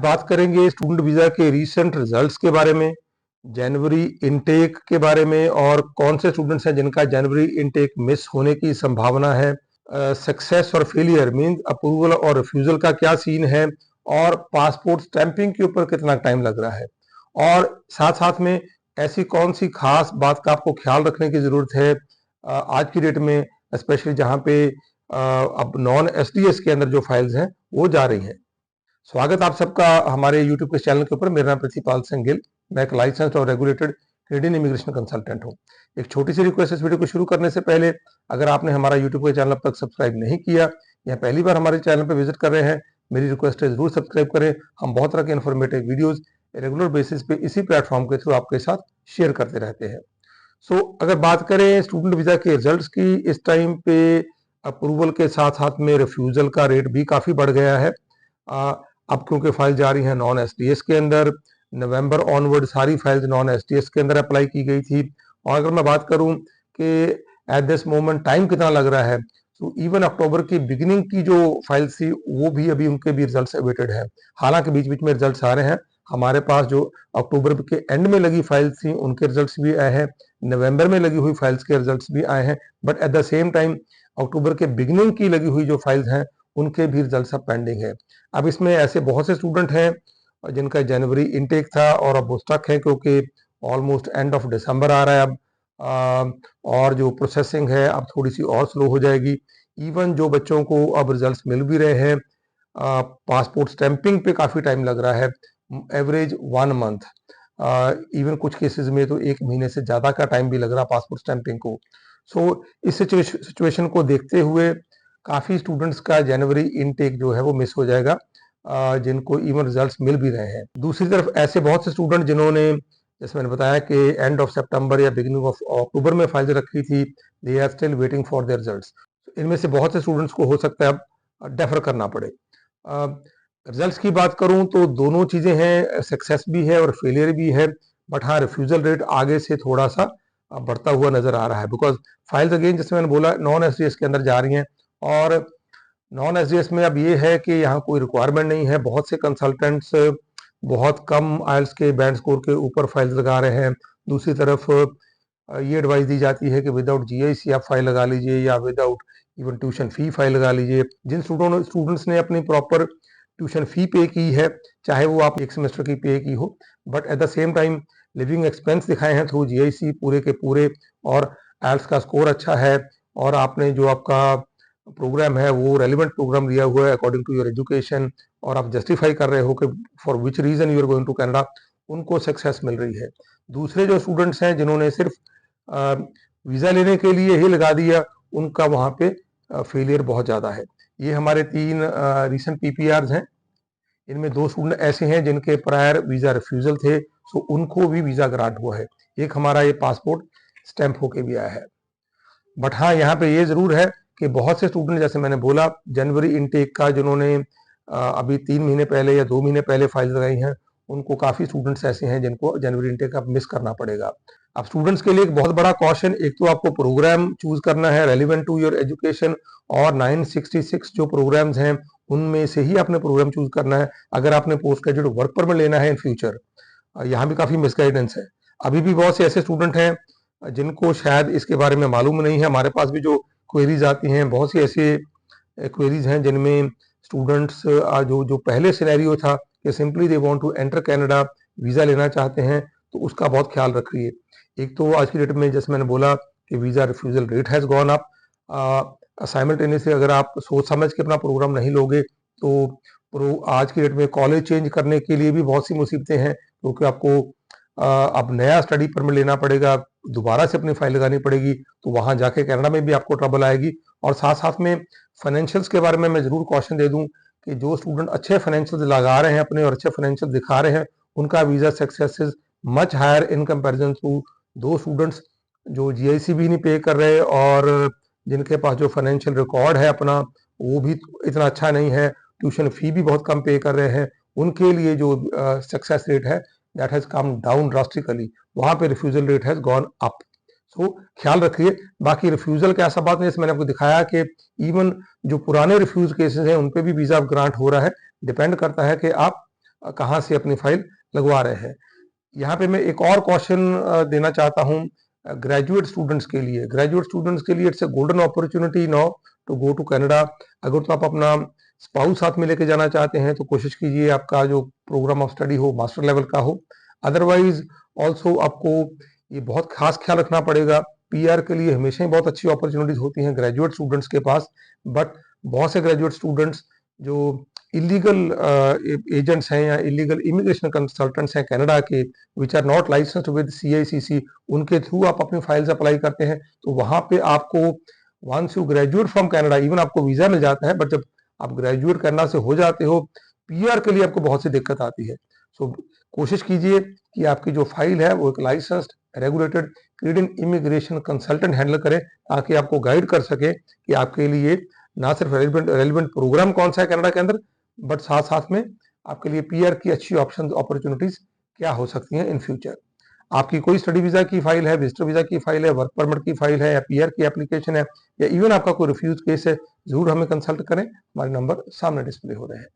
बात करेंगे student visa के रीसेंट रिजल्ट्स के बारे में, जनवरी इनटेक के बारे में और कौन से स्टूडेंट्स हैं जिनका जनवरी इनटेक मिस होने की संभावना है। सक्सेस और फेलियर मीन अप्रूवल और रिफ्यूजल का क्या सीन है और पासपोर्ट स्टैंपिंग के ऊपर कितना टाइम लग रहा है और साथ साथ में ऐसी कौन सी खास बात का आपको ख्याल रखने की जरूरत है आज की डेट में, स्पेशली जहां पे अब नॉन एसडीएस के अंदर जो फाइल्स हैं वो जा रही हैं। स्वागत आप सबका हमारे YouTube के चैनल के ऊपर। मेरा नाम प्रिंसिपाल सिंह गिल, मैं एक लाइसेंस्ड और रेगुलेटेड कैनेडियन इमिग्रेशन कंसल्टेंट हूं। एक छोटी सी रिक्वेस्ट, इस वीडियो को शुरू करने से पहले अगर आपने हमारा YouTube का चैनल अब तक सब्सक्राइब नहीं किया या पहली बार हमारे चैनल पर विजिट कर रहे हैं, मेरी रिक्वेस्ट है जरूर सब्सक्राइब करें। हम बहुत तरह के इन्फॉर्मेटिव वीडियोज रेगुलर बेसिस पे इसी प्लेटफॉर्म के थ्रू आपके साथ शेयर करते रहते हैं। अगर बात करें स्टूडेंट वीजा के रिजल्ट की, इस टाइम पे अप्रूवल के साथ साथ में रिफ्यूजल का रेट भी काफी बढ़ गया है। अब क्योंकि फाइल जा रही है नॉन एसडीएस के अंदर, नवंबर ऑनवर्ड सारी फाइल्स नॉन एसडीएस के अंदर अप्लाई की गई थी। और अगर मैं बात करूं कि एट दिस मोमेंट टाइम कितना लग रहा है, तो इवन अक्टूबर की बिगिनिंग की जो फाइल्स थी वो भी अभी उनके भी रिजल्ट्स अवेटेड है। हालांकि बीच बीच में रिजल्ट्स आ रहे हैं, हमारे पास जो अक्टूबर के एंड में लगी फाइल्स थी उनके रिजल्ट्स भी आए हैं, नवंबर में लगी हुई फाइल्स के रिजल्ट्स भी आए हैं, but at the same time अक्टूबर के बिगिनिंग की लगी हुई जो फाइल्स हैं उनके भी रिजल्ट्स अब पेंडिंग है। अब इसमें ऐसे बहुत से स्टूडेंट हैं जिनका जनवरी इनटेक था और अब वो स्टक है क्योंकि ऑलमोस्ट एंड ऑफ दिसंबर आ रहा है अब, और जो प्रोसेसिंग है अब थोड़ी सी और स्लो हो जाएगी। इवन जो बच्चों को अब रिजल्ट्स मिल भी रहे हैं, पासपोर्ट स्टैंपिंग पे काफ़ी टाइम लग रहा है, एवरेज 1 मंथ, इवन कुछ केसेस में तो 1 महीने से ज़्यादा का टाइम भी लग रहा है पासपोर्ट स्टैंपिंग को। इस सिचुएशन को देखते हुए काफ़ी स्टूडेंट्स का जनवरी इनटेक जो है वो मिस हो जाएगा, जिनको इवन रिजल्ट्स मिल भी रहे हैं। दूसरी तरफ ऐसे बहुत से स्टूडेंट जिन्होंने, जैसे मैंने बताया कि एंड ऑफ सितंबर या बिगिनिंग ऑफ अक्टूबर में फाइल रखी थी, they are still waiting for their results. इनमें से बहुत से स्टूडेंट्स को हो सकता है अब डेफर करना पड़े। रिजल्ट्स की बात करूं तो दोनों चीज़ें हैं, सक्सेस भी है और फेलियर भी है, बट हाँ रिफ्यूजल रेट आगे से थोड़ा सा बढ़ता हुआ नजर आ रहा है, बिकॉज फाइल्स अगेन जैसे मैंने बोला नॉन एसडीएस के अंदर जा रही हैं और नॉन एसडीएस में अब ये है कि यहाँ कोई रिक्वायरमेंट नहीं है। बहुत से कंसल्टेंट्स बहुत कम आइल्स के बैंड स्कोर के ऊपर फाइल्स लगा रहे हैं। दूसरी तरफ ये एडवाइस दी जाती है कि विदाउट जीआईसी आप फाइल लगा लीजिए या without even tuition fee file लगा लीजिए। जिन स्टूडेंट्स ने अपनी प्रॉपर ट्यूशन फी पे की है, चाहे वो आप एक सेमेस्टर की पे की हो, but at the same time living expense दिखाए हैं थ्रू जीआईसी पूरे के पूरे, और आइल्स का स्कोर अच्छा है और आपने जो आपका प्रोग्राम है वो रेलिवेंट प्रोग्राम दिया हुआ है अकॉर्डिंग टू योर एजुकेशन, और आप जस्टिफाई कर रहे हो कि for which reason you are going to Canada, उनको सक्सेस मिल रही है। दूसरे जो स्टूडेंट्स हैं जिन्होंने सिर्फ वीज़ा लेने के लिए ही लगा दिया, उनका वहाँ पे फेलियर बहुत ज़्यादा है। ये हमारे 3 रिसेंट पीपीआर्स हैं। इनमें 2 स्टूडेंट ऐसे हैं जिनके प्रायर वीज़ा रिफ्यूजल थे, सो उनको भी वीज़ा ग्रांट हुआ है। एक हमारा ये पासपोर्ट स्टैंप होके भी आया है। बट हाँ यहाँ पे ये जरूर है कि बहुत से स्टूडेंट, जैसे मैंने बोला जनवरी इनटेक का, जिन्होंने अभी 3 महीने पहले या 2 महीने पहले फाइल लगाई हैं, उनको काफ़ी स्टूडेंट्स ऐसे हैं जिनको जनवरी इनटेक अब मिस करना पड़ेगा। अब स्टूडेंट्स के लिए एक बहुत बड़ा कॉशन, एक तो आपको प्रोग्राम चूज करना है रेलिवेंट टू योर एजुकेशन, और 966 जो प्रोग्राम्स हैं उनमें से ही आपने प्रोग्राम चूज करना है अगर आपने पोस्ट ग्रेजुएट वर्क परमिट लेना है इन फ्यूचर। यहाँ भी काफ़ी मिसगाइडेंस है। अभी भी बहुत से ऐसे स्टूडेंट हैं जिनको शायद इसके बारे में मालूम नहीं है। हमारे पास भी जो क्वेरीज आती हैं, बहुत सी ऐसी क्वेरीज हैं जिनमें स्टूडेंट्स जो पहले सिनेरियो था कि simply they want to enter Canada, visa लेना चाहते हैं, तो उसका बहुत ख्याल रखिए। एक तो आज की डेट में जैसे मैंने बोला कि visa refusal rate has gone up. Simultaneously अगर आप सोच समझ के अपना प्रोग्राम नहीं लोगे तो आज की डेट में कॉलेज चेंज करने के लिए भी बहुत सी मुसीबतें हैं, क्योंकि आपको अब नया स्टडी परमिट लेना पड़ेगा, दोबारा से अपनी फाइल लगानी पड़ेगी, तो वहां जाके कनाडा में भी आपको ट्रबल आएगी। और साथ साथ में फाइनेंशियल्स के बारे में मैं जरूर कॉशन दे दूं कि जो स्टूडेंट अच्छे फाइनेंशियल्स लगा रहे हैं अपने और अच्छे फाइनेंशियल दिखा रहे हैं, उनका visa success is much higher in comparison to दो स्टूडेंट्स जो जीआईसी भी नहीं पे कर रहे और जिनके पास जो फाइनेंशियल रिकॉर्ड है अपना वो भी इतना अच्छा नहीं है, ट्यूशन फी भी बहुत कम पे कर रहे हैं। उनके लिए जो सक्सेस रेट है that has come down drastically, वहां पे refusal rate has gone up. So ख्याल रखिए। बाकी रिफ्यूजल का ऐसा बात नहीं, जैसे मैंने आपको दिखाया कि इवन जो पुराने रिफ्यूज केसेस हैं उन पे भी वीजा ग्रांट हो रहा है। डिपेंड करता है कि आप कहाँ से अपनी फाइल लगवा रहे हैं। यहाँ पे मैं एक और क्वेश्चन देना चाहता हूँ ग्रेजुएट स्टूडेंट्स के लिए। ग्रेजुएट स्टूडेंट्स के लिए it's a golden opportunity now to go to Canada. अगर तो आप अपना स्पाउस साथ में लेके जाना चाहते हैं तो कोशिश कीजिए आपका जो प्रोग्राम ऑफ स्टडी हो मास्टर लेवल का हो। अदरवाइज ऑल्सो आपको ये बहुत खास ख्याल रखना पड़ेगा, पीआर के लिए हमेशा ही बहुत अच्छी अपॉर्चुनिटीज होती हैं ग्रेजुएट स्टूडेंट्स के पास, बट बहुत से ग्रेजुएट स्टूडेंट्स जो इलीगल एजेंट्स हैं या इलीगल इमिग्रेशन कंसल्टेंट्स हैं कनाडा के, which are not licensed with CICC, उनके थ्रू आप अपनी फाइल्स अप्लाई करते हैं तो वहां पे आपको once you graduate from Canada even आपको वीजा मिल जाता है, बट जब आप ग्रेजुएट करना से हो जाते हो पीआर के लिए आपको बहुत सी दिक्कत आती है। सो कोशिश कीजिए कि आपकी जो फाइल है वो एक licensed regulated Canadian immigration consultant handle करे, ताकि आपको गाइड कर सके कि आपके लिए ना सिर्फ रेलिवेंट प्रोग्राम कौन सा है कनाडा के अंदर, बट साथ साथ में आपके लिए पीआर की अच्छी ऑप्शन अपॉर्चुनिटीज क्या हो सकती हैं इन फ्यूचर। आपकी कोई स्टडी वीजा की फाइल है, विजिटर वीजा की फाइल है, वर्क परमिट की फाइल है या पीआर की एप्लीकेशन है या इवन आपका कोई रिफ्यूज केस है, जरूर हमें कंसल्ट करें। हमारे नंबर सामने डिस्प्ले हो रहे हैं।